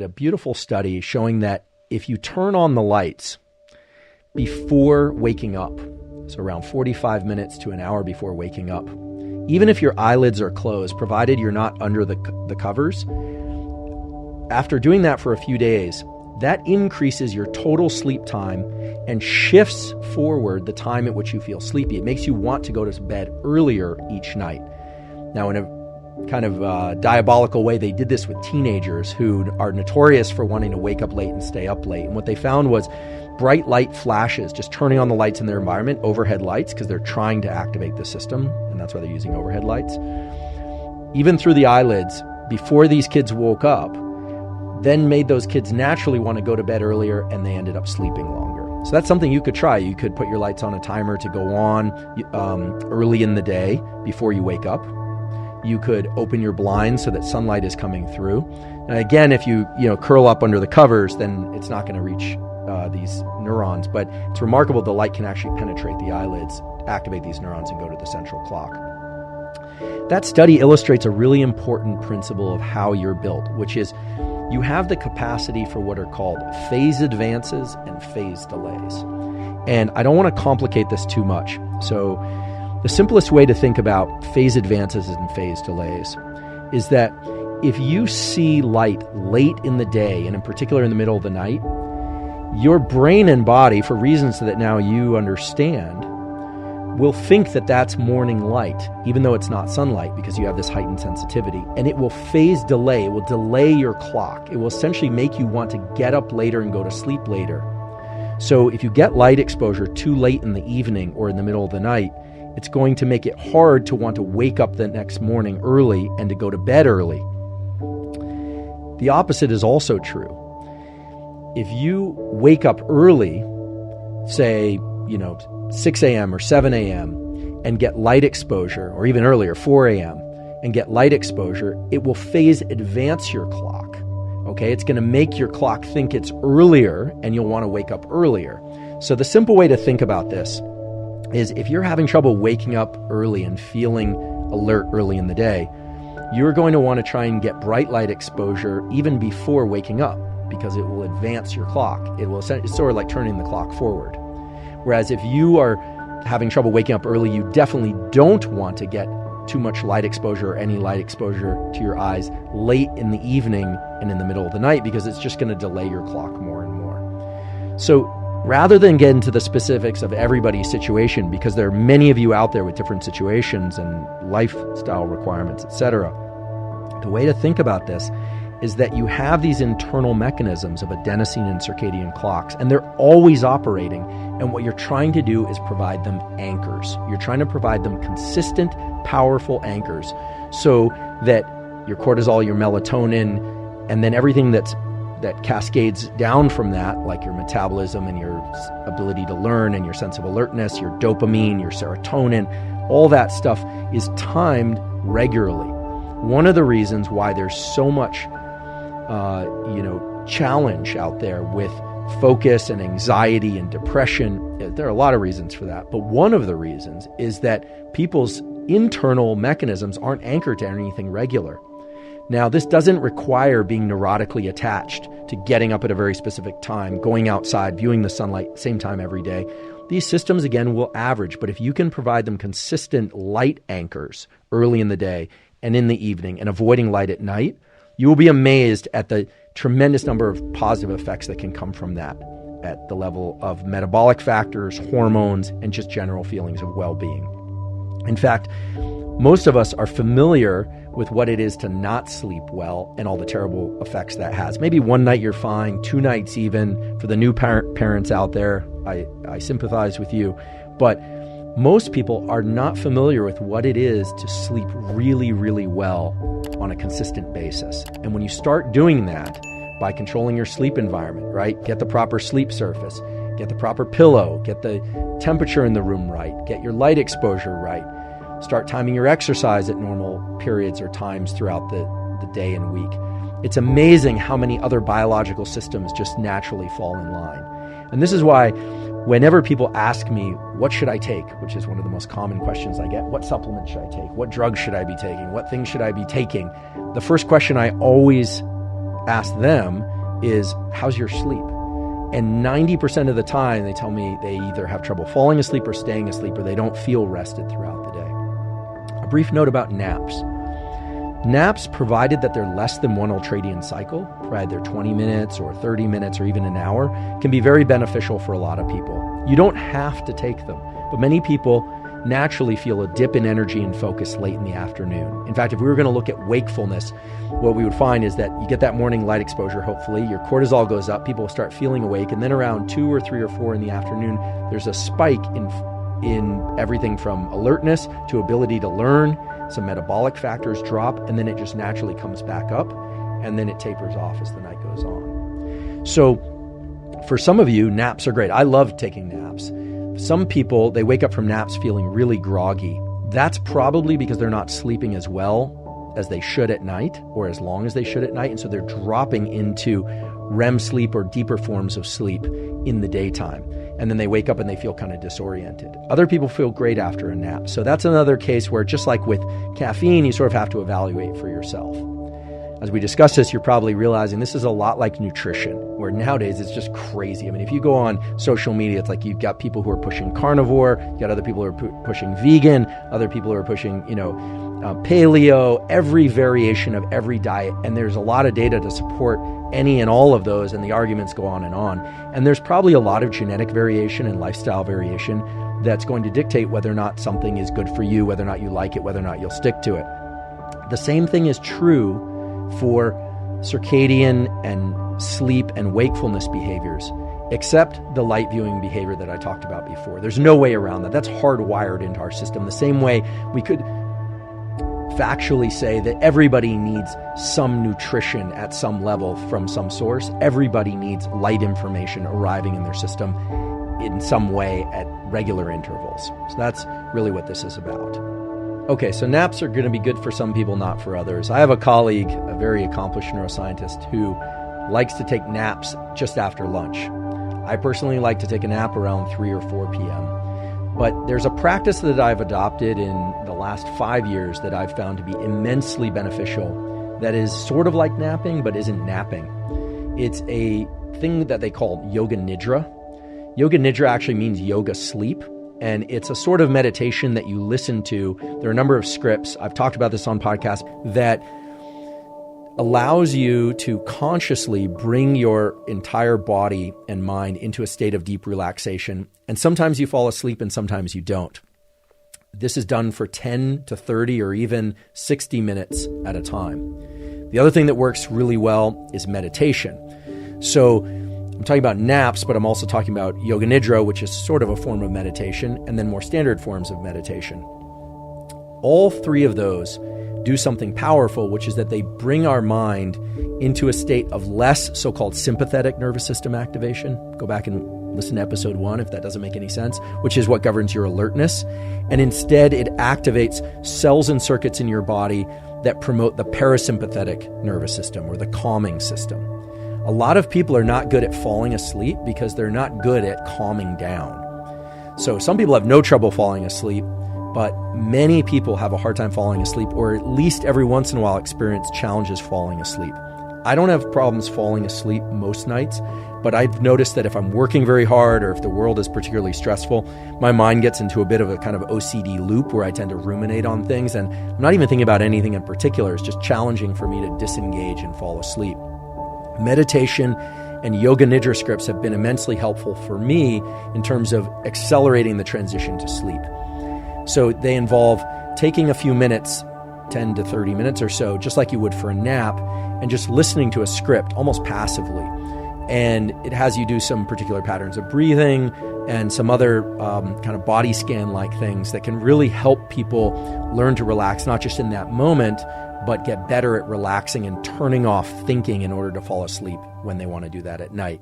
A beautiful study showing that if you turn on the lights before waking up, so around 45 minutes to an hour before waking up, even if your eyelids are closed, provided you're not under the covers, after doing that for a few days, that increases your total sleep time and shifts forward the time at which you feel sleepy. It makes you want to go to bed earlier each night. Now, in a kind of diabolical way, they did this with teenagers who are notorious for wanting to wake up late and stay up late. And what they found was bright light flashes, just turning on the lights in their environment, overhead lights, because they're trying to activate the system, and that's why they're using overhead lights. Even through the eyelids, before these kids woke up, then made those kids naturally want to go to bed earlier, and they ended up sleeping longer. So that's something you could try. You could put your lights on a timer to go on early in the day before you wake up. You could open your blinds so that sunlight is coming through. And again, if you curl up under the covers, then it's not going to reach these neurons. But it's remarkable the light can actually penetrate the eyelids, activate these neurons, and go to the central clock. That study illustrates a really important principle of how you're built, which is you have the capacity for what are called phase advances and phase delays. And I don't want to complicate this too much. So the simplest way to think about phase advances and phase delays is that if you see light late in the day, and in particular in the middle of the night, your brain and body, for reasons that now you understand, will think that that's morning light, even though it's not sunlight, because you have this heightened sensitivity. And it will phase delay. It will delay your clock. It will essentially make you want to get up later and go to sleep later. So if you get light exposure too late in the evening or in the middle of the night, it's going to make it hard to want to wake up the next morning early and to go to bed early. The opposite is also true. If you wake up early, say, 6 a.m. or 7 a.m. and get light exposure, or even earlier, 4 a.m., and get light exposure, it will phase advance your clock. Okay, it's going to make your clock think it's earlier, and you'll want to wake up earlier. So the simple way to think about this is if you're having trouble waking up early and feeling alert early in the day, you're going to want to try and get bright light exposure even before waking up, because it will advance your clock. It's sort of like turning the clock forward. Whereas if you are having trouble waking up early, you definitely don't want to get too much light exposure or any light exposure to your eyes late in the evening and in the middle of the night, because it's just going to delay your clock more and more. So rather than get into the specifics of everybody's situation, because there are many of you out there with different situations and lifestyle requirements, etc., the way to think about this is that you have these internal mechanisms of adenosine and circadian clocks, and they're always operating. And what you're trying to do is provide them anchors. You're trying to provide them consistent, powerful anchors so that your cortisol, your melatonin, and then everything that cascades down from that, like your metabolism and your ability to learn and your sense of alertness, your dopamine, your serotonin, all that stuff is timed regularly. One of the reasons why there's so much challenge out there with focus and anxiety and depression, there are a lot of reasons for that. But one of the reasons is that people's internal mechanisms aren't anchored to anything regular. Now, this doesn't require being neurotically attached to getting up at a very specific time, going outside, viewing the sunlight, same time every day. These systems, again, will average. But if you can provide them consistent light anchors early in the day and in the evening and avoiding light at night, you will be amazed at the tremendous number of positive effects that can come from that at the level of metabolic factors, hormones, and just general feelings of well-being. In fact, most of us are familiar with what it is to not sleep well and all the terrible effects that has. Maybe one night you're fine, 2 nights even. For the new parents out there, I sympathize with you. But most people are not familiar with what it is to sleep really, really well on a consistent basis. And when you start doing that by controlling your sleep environment, right? Get the proper sleep surface, get the proper pillow, get the temperature in the room right, get your light exposure right, start timing your exercise at normal periods or times throughout the day and week. It's amazing how many other biological systems just naturally fall in line. And this is why whenever people ask me, what should I take? Which is one of the most common questions I get. What supplement should I take? What drugs should I be taking? What things should I be taking? The first question I always ask them is, how's your sleep? And 90% of the time, they tell me they either have trouble falling asleep or staying asleep, or they don't feel rested throughout the day. A brief note about naps. Naps, provided that they're less than 1 ultradian cycle, provided they're 20 minutes or 30 minutes or even an hour, can be very beneficial for a lot of people. You don't have to take them, but many people naturally feel a dip in energy and focus late in the afternoon. In fact, if we were going to look at wakefulness, what we would find is that you get that morning light exposure, hopefully, your cortisol goes up, people start feeling awake, and then around 2 or 3 or 4 in the afternoon, there's a spike in everything from alertness to ability to learn. Some metabolic factors drop, and then it just naturally comes back up, and then it tapers off as the night goes on. So for some of you, naps are great. I love taking naps. Some people, they wake up from naps feeling really groggy. That's probably because they're not sleeping as well as they should at night, or as long as they should at night, and so they're dropping into REM sleep or deeper forms of sleep in the daytime. And then they wake up and they feel kind of disoriented. Other people feel great after a nap. So that's another case where, just like with caffeine, you sort of have to evaluate for yourself. As we discuss this, you're probably realizing this is a lot like nutrition, where nowadays it's just crazy. I mean, if you go on social media, it's like you've got people who are pushing carnivore, you've got other people who are pushing vegan, other people who are pushing, paleo, every variation of every diet. And there's a lot of data to support any and all of those, and the arguments go on. And there's probably a lot of genetic variation and lifestyle variation that's going to dictate whether or not something is good for you, whether or not you like it, whether or not you'll stick to it. The same thing is true for circadian and sleep and wakefulness behaviors, except the light viewing behavior that I talked about before. There's no way around that. That's hardwired into our system. The same way we could factually say that everybody needs some nutrition at some level from some source. Everybody needs light information arriving in their system in some way at regular intervals. So that's really what this is about. Okay, so naps are going to be good for some people, not for others. I have a colleague, a very accomplished neuroscientist, who likes to take naps just after lunch. I personally like to take a nap around 3 or 4 p.m. But there's a practice that I've adopted in the last 5 years that I've found to be immensely beneficial that is sort of like napping, but isn't napping. It's a thing that they call yoga nidra. Yoga nidra actually means yoga sleep. And it's a sort of meditation that you listen to. There are a number of scripts, I've talked about this on podcasts, that allows you to consciously bring your entire body and mind into a state of deep relaxation. And sometimes you fall asleep and sometimes you don't. This is done for 10 to 30 or even 60 minutes at a time. The other thing that works really well is meditation. So I'm talking about naps, but I'm also talking about yoga nidra, which is sort of a form of meditation, and then more standard forms of meditation. All 3 of those do something powerful, which is that they bring our mind into a state of less so-called sympathetic nervous system activation. Go back and listen to episode 1 if that doesn't make any sense, which is what governs your alertness. And instead, it activates cells and circuits in your body that promote the parasympathetic nervous system or the calming system. A lot of people are not good at falling asleep because they're not good at calming down. So some people have no trouble falling asleep, but many people have a hard time falling asleep, or at least every once in a while experience challenges falling asleep. I don't have problems falling asleep most nights, but I've noticed that if I'm working very hard or if the world is particularly stressful, my mind gets into a bit of a kind of OCD loop where I tend to ruminate on things, and I'm not even thinking about anything in particular. It's just challenging for me to disengage and fall asleep. Meditation and yoga nidra scripts have been immensely helpful for me in terms of accelerating the transition to sleep. So they involve taking a few minutes, 10 to 30 minutes or so, just like you would for a nap, and just listening to a script almost passively. And it has you do some particular patterns of breathing and some other kind of body scan-like things that can really help people learn to relax, not just in that moment, but get better at relaxing and turning off thinking in order to fall asleep when they want to do that at night.